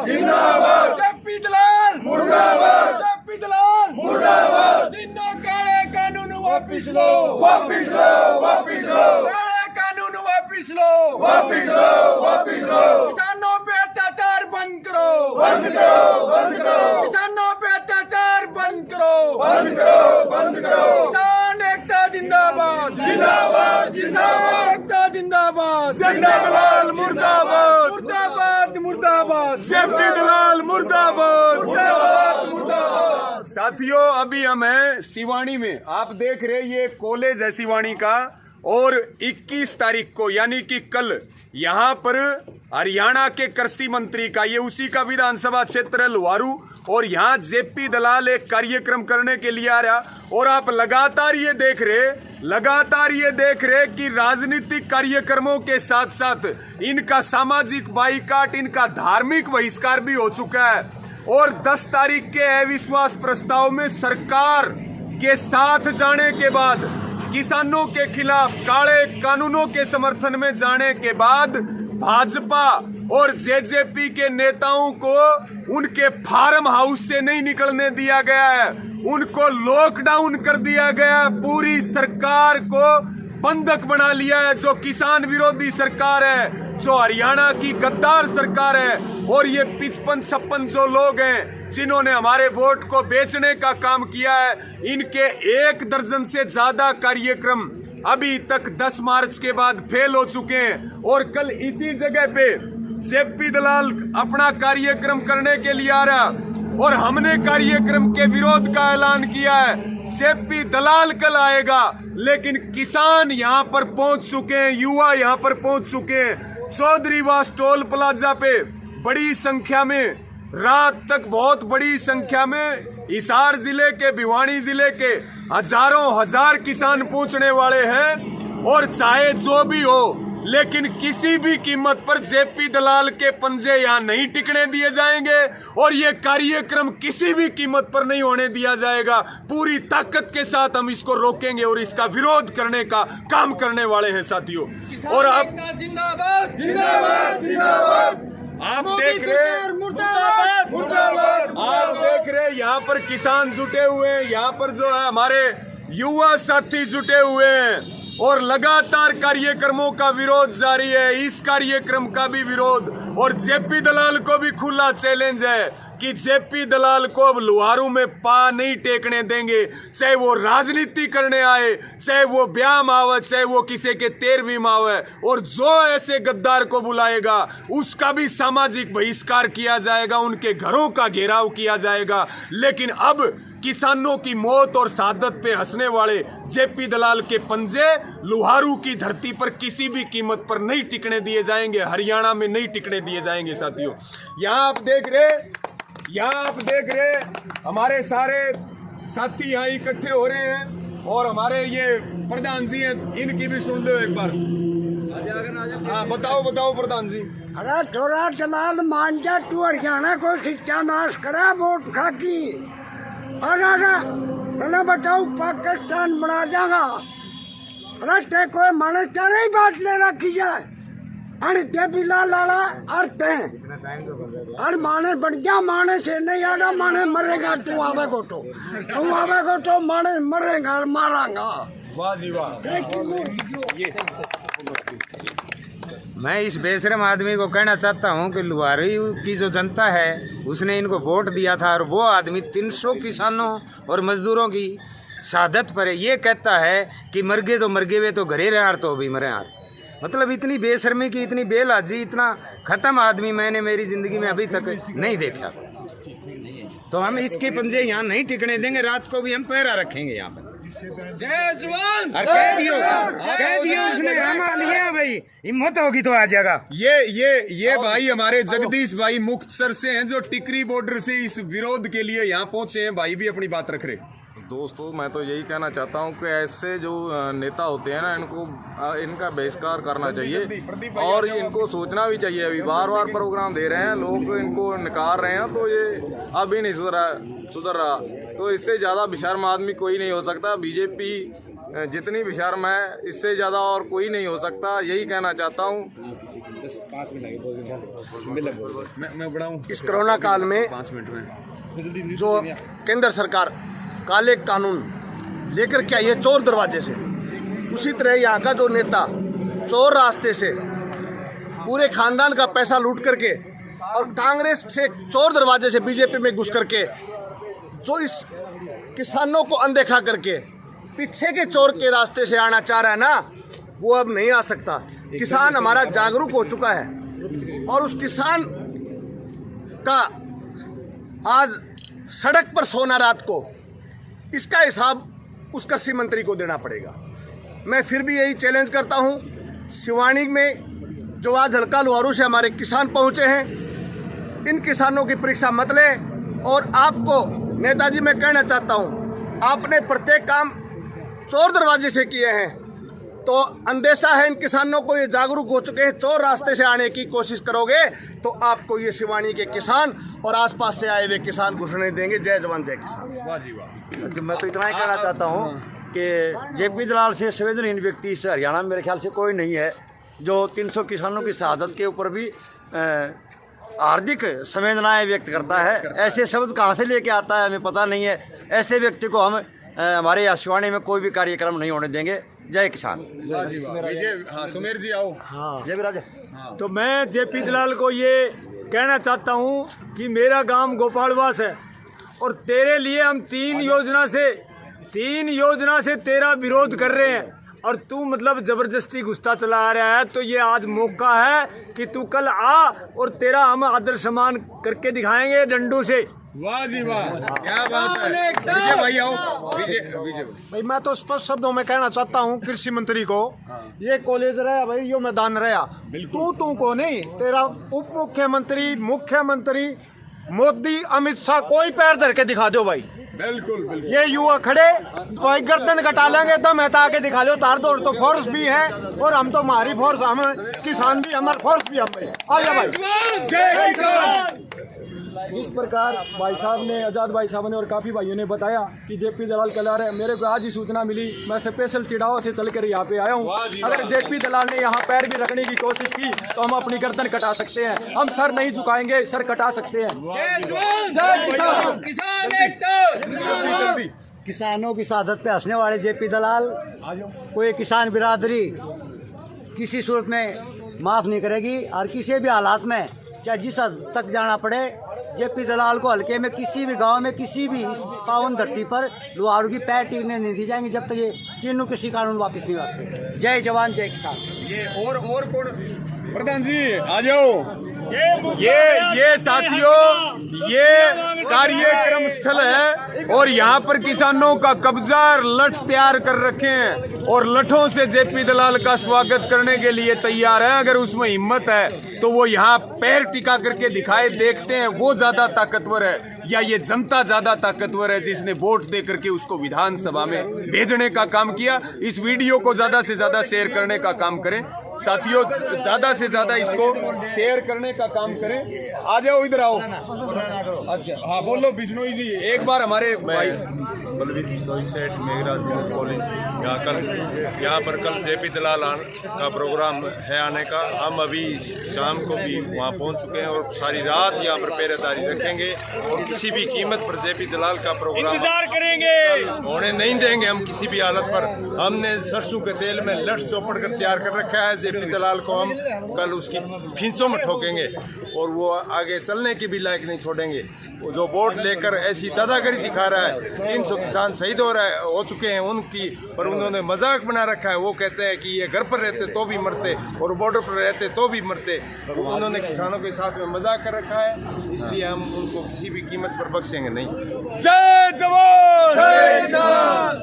जिंदाबाद जेपी दलाल मुर्दाबाद जेपी दलाल मुर्दाबाद जिन्हों काले कानून वापिस लो वापिस लो वापिस लो काले कानून वापिस लो वापिस लो वापिस लो किसानों पे अत्याचार बंद करो बंद करो बंद करो किसानों पे अत्याचार बंद करो बंद करो बंद करो किसान एकता जिंदाबाद जिंदाबाद जिंदाबाद एकता जिंदाबाद जेपी दलाल मुर्दाबाद मुर्दाबाद मुर्दाबाद जेपी दलाल मुर्दाबाद मुर्दाबाद मुर्दाबाद। साथियों अभी हम हैं सिवानी में, आप देख रहे ये कॉलेज है सिवानी का, और 21 तारीख को यानी कि कल यहाँ पर हरियाणा के कृषि मंत्री का, ये उसी का विधानसभा क्षेत्र है लुहारू, और यहाँ जेपी दलाल एक कार्यक्रम करने के लिए आ रहा। और आप लगातार ये देख रहे कि राजनीतिक कार्यक्रमों के साथ साथ इनका सामाजिक बाइकाट, इनका धार्मिक बहिष्कार भी हो चुका है। और 10 तारीख के अविश्वास प्रस्ताव में सरकार के साथ जाने के बाद, किसानों के खिलाफ काले कानूनों के समर्थन में जाने के बाद भाजपा और जेजेपी के नेताओं को उनके फार्म हाउस से नहीं निकलने दिया गया है, उनको लॉकडाउन कर दिया गया, पूरी सरकार को बंधक बना लिया है, जो किसान विरोधी सरकार है, जो हरियाणा की गद्दार सरकार है। और ये 55-56 जो लोग हैं जिन्होंने हमारे वोट को बेचने का काम किया है, इनके 1 दर्जन से ज्यादा कार्यक्रम अभी तक 10 मार्च के बाद फेल हो चुके हैं। और कल इसी जगह पे जेपी दलाल अपना कार्यक्रम करने के लिए आ रहा, और हमने कार्यक्रम के विरोध का ऐलान किया है। जेपी दलाल कल आएगा, लेकिन किसान यहाँ पर पहुंच चुके हैं, युवा यहाँ पर पहुंच चुके हैं। चौधरीवास टोल प्लाजा पे बड़ी संख्या में, रात तक बहुत बड़ी संख्या में हिसार जिले के, भिवानी जिले के हजारों हजार किसान पहुंचने वाले हैं। और चाहे जो भी हो, लेकिन किसी भी कीमत पर जेपी दलाल के पंजे यहाँ नहीं टिकने दिए जाएंगे, और ये कार्यक्रम किसी भी कीमत पर नहीं होने दिया जाएगा। पूरी ताकत के साथ हम इसको रोकेंगे और इसका विरोध करने का काम करने वाले हैं साथियों। और आप जिंदाबाद जिंदाबाद जिंदाबाद आप देख रहे मुर्दाबाद मुर्दाबाद, आप देख रहे यहाँ पर किसान जुटे हुए हैं, यहाँ पर जो है हमारे युवा साथी जुटे हुए हैं, और लगातार कार्यक्रमों का विरोध जारी है। इस कार्यक्रम का भी विरोध, और जेपी दलाल को भी खुला चैलेंज है कि जेपी दलाल को अब लुहारू में पा नहीं टेकने देंगे, चाहे वो राजनीति करने आए, चाहे वो ब्याह आवे, चाहे वो किसी के 13वीं आवे। और जो ऐसे गद्दार को बुलाएगा उसका भी सामाजिक बहिष्कार किया जाएगा, उनके घरों का घेराव किया जाएगा। लेकिन अब किसानों की मौत और शहादत पे हंसने वाले जेपी दलाल के पंजे लुहारू की धरती पर किसी भी कीमत पर नहीं टिकने दिए जाएंगे, हरियाणा में नहीं टिकने दिए जाएंगे साथियों। यहाँ आप देख रहे हमारे सारे साथी यहाँ इकट्ठे हो रहे हैं, और हमारे ये प्रधान जी हैं, इनकी भी सुन लो एक बार। हाँ बताओ प्रधान जी। अरे थोड़ा दलाल मान जा, तू हरियाणा को शिक्षा नाश करा वोट खाकी। अरे बताओ पाकिस्तान बना जाएगा। अरे ते कोई मानस क्या नहीं बात ले रखी है, अरे ते बिला लाला अर्थ है, अरे मानस बढ़ जा, मानस से नहीं आना, मानस मरेगा, तू आवेगो तो मानस मरेगा और मारांगा। वाह जी वाह। मैं इस बेशरम आदमी को कहना चाहता हूं कि लुहारू की जो जनता है उसने इनको वोट दिया था, और वो आदमी 300 किसानों और मजदूरों की शहादत पर ये कहता है कि मर गए तो मर गए, वे तो घरे रहे तो भी मरे यार। मतलब इतनी बेशर्मी की, इतनी बेलाजी, इतना खत्म आदमी मैंने मेरी जिंदगी में अभी तक नहीं देखा। तो हम इसके पंजे यहाँ नहीं टिकने देंगे, रात को भी हम पहरा रखेंगे यहाँ पर। जय जवान। कह दियो उसने हमारा लिया भाई, हिम्मत होगी तो आ जाएगा। ये भाई हमारे जगदीश भाई मुक्तसर से हैं, जो टिकरी बॉर्डर से इस विरोध के लिए यहाँ पहुंचे हैं। भाई भी अपनी बात रख रहे। दोस्तों मैं तो यही कहना चाहता हूँ कि ऐसे जो नेता होते हैं ना, इनका बहिष्कार करना चाहिए, और इनको सोचना भी चाहिए। अभी बार बार प्रोग्राम दे रहे हैं लोग, इनको नकार रहे हैं, तो ये अभी नहीं सुधर रहा। तो इससे ज़्यादा बेशर्म आदमी कोई नहीं हो सकता। बीजेपी जितनी भी शर्म है इससे ज़्यादा और कोई नहीं हो सकता, यही कहना चाहता हूँ। मैं बढ़ाऊं इस कोरोना काल में 5 मिनट में जो केंद्र सरकार काले कानून लेकर के आई है चोर दरवाजे से, उसी तरह यहाँ का जो नेता चोर रास्ते से पूरे खानदान का पैसा लूट करके और कांग्रेस से चोर दरवाजे से बीजेपी में घुस करके जो इस किसानों को अनदेखा करके पीछे के चोर के रास्ते से आना चाह रहा है ना, वो अब नहीं आ सकता। किसान हमारा जागरूक हो चुका है और उस किसान का आज सड़क पर सोना रात को, इसका हिसाब उस कृषि मंत्री को देना पड़ेगा। मैं फिर भी यही चैलेंज करता हूं, सिवानी में जो आज हल्का लुहारू से हमारे किसान पहुंचे हैं, इन किसानों की परीक्षा मत लें। और आपको नेताजी मैं कहना चाहता हूं, आपने प्रत्येक काम चोर दरवाजे से किए हैं, तो अंदेशा है इन किसानों को, ये जागरूक हो चुके हैं। चोर रास्ते से आने की कोशिश करोगे तो आपको ये सिवानी के किसान और आसपास से आए हुए किसान घुसने देंगे। जय जवान जय किसान। वाह जी वाह। मैं तो इतना ही कहना चाहता हूँ कि जेपी दलाल से संवेदनहीन व्यक्ति इस हरियाणा में मेरे ख्याल से कोई नहीं है, जो 300 किसानों की शहादत के ऊपर भी हार्दिक संवेदनाएं व्यक्त करता है। ऐसे शब्द कहाँ से लेके आता है हमें पता नहीं है। ऐसे व्यक्ति को हम हमारे यहाँ सिवानी में कोई भी कार्यक्रम नहीं होने देंगे। जय किसान। विजय, हाँ सुमेर जी आओ। जय विराज। तो मैं जेपी दलाल को ये कहना चाहता हूँ कि मेरा गांव गोपालवास है और तेरे लिए हम 3 योजना से तेरा विरोध कर रहे हैं और तू मतलब जबरदस्ती घुसता चला आ रहा है। तो ये आज मौका है कि तू कल आ और तेरा हम आदर सम्मान करके दिखाएंगे डंडू से। वाह जी वाह, क्या बात है। विजय भाई आओ। विजय भाई मैं तो स्पष्ट शब्दों में कहना चाहता हूँ कृषि मंत्री को, ये कॉलेज रहा भाई, यो मैदान रहा, तू को नहीं, तेरा उप मुख्यमंत्री, मुख्यमंत्री मोदी, अमित शाह कोई पैर धर के दिखा दो भाई। बिल्कुल बिल्कुल। ये युवा खड़े भाई गर्दन कटा लेंगे, दम हटा के दिखा लो। तार दौड़ तो फोर्स भी है और हम तो हमारी फोर्स, हम किसान भी, हमारा फोर्स भी हम भाई। आ जा भाई। जय किसान। जिस प्रकार भाई साहब ने, आज़ाद भाई साहब ने और काफ़ी भाइयों ने बताया कि जेपी दलाल कल आ रहे हैं, मेरे को आज ही सूचना मिली। मैं स्पेशल चिड़ाव से चलकर यहाँ पे आया हूँ। अगर जेपी दलाल ने यहाँ पैर भी रखने की कोशिश की तो हम अपनी गर्दन कटा सकते हैं। हम सर नहीं झुकाएंगे, सर कटा सकते हैं। किसानों की शहादत पे हंसने वाले जेपी दलाल कोई किसान बिरादरी किसी सूरत में माफ़ नहीं करेगी और किसी भी हालात में, चाहे जिस हद तक जाना पड़े, जेपी दलाल को हल्के में किसी भी गांव में, किसी भी इस पावन धरती पर लुहारू की पैर टीकने नहीं दी जाएंगी जब तक ये तीनों कृषि कानून वापस नहीं आते। जय जवान जय किसान। ये और कौन? प्रधान जी आ जाओ। ये साथियों, ये कार्यक्रम स्थल है और यहाँ पर किसानों का कब्जा लठ तैयार कर रखे हैं और लठों से जेपी दलाल का स्वागत करने के लिए तैयार है। अगर उसमें हिम्मत है तो वो यहाँ पैर टिका करके दिखाए, देखते हैं वो ज्यादा ताकतवर है या ये जनता ज्यादा ताकतवर है जिसने वोट दे करके उसको विधानसभा में भेजने का काम किया। इस वीडियो को ज्यादा से ज्यादा शेयर करने का काम करें साथियों, ज्यादा से ज्यादा इसको शेयर करने का काम करें। आ जाओ, इधर आओ। अच्छा हाँ बोलो बिश्नोई जी, एक बार हमारे भाई बलवीर बिश्नोई सेठ मेघराज जूनियर कॉलेज यहाँ पर कल जेपी दलाल का प्रोग्राम है आने का। हम अभी शाम को भी वहाँ पहुँच चुके हैं और सारी रात यहाँ पर पहरेदारी रखेंगे और किसी भी कीमत पर जेपी दलाल का प्रोग्राम इंतजार करेंगे, होने नहीं देंगे हम किसी भी हालत पर। हमने सरसों के तेल में लठ चौपड़ कर तैयार कर रखा है। जेपी दलाल को हम कल उसकी फिंचों में ठोकेंगे और वो आगे चलने की भी लायक नहीं छोड़ेंगे। वो जो वोट लेकर ऐसी दादागिरी दिखा रहा है, 300 किसान शहीद हो चुके हैं उनकी, पर उन्होंने मजाक बना रखा है। वो कहते हैं कि ये घर पर रहते तो भी मरते और बॉर्डर पर रहते तो भी मरते। उन्होंने किसानों के साथ में मजाक कर रखा है, इसलिए हम उनको किसी भी कीमत पर बख्शेंगे नहीं। जय जवान जय किसान।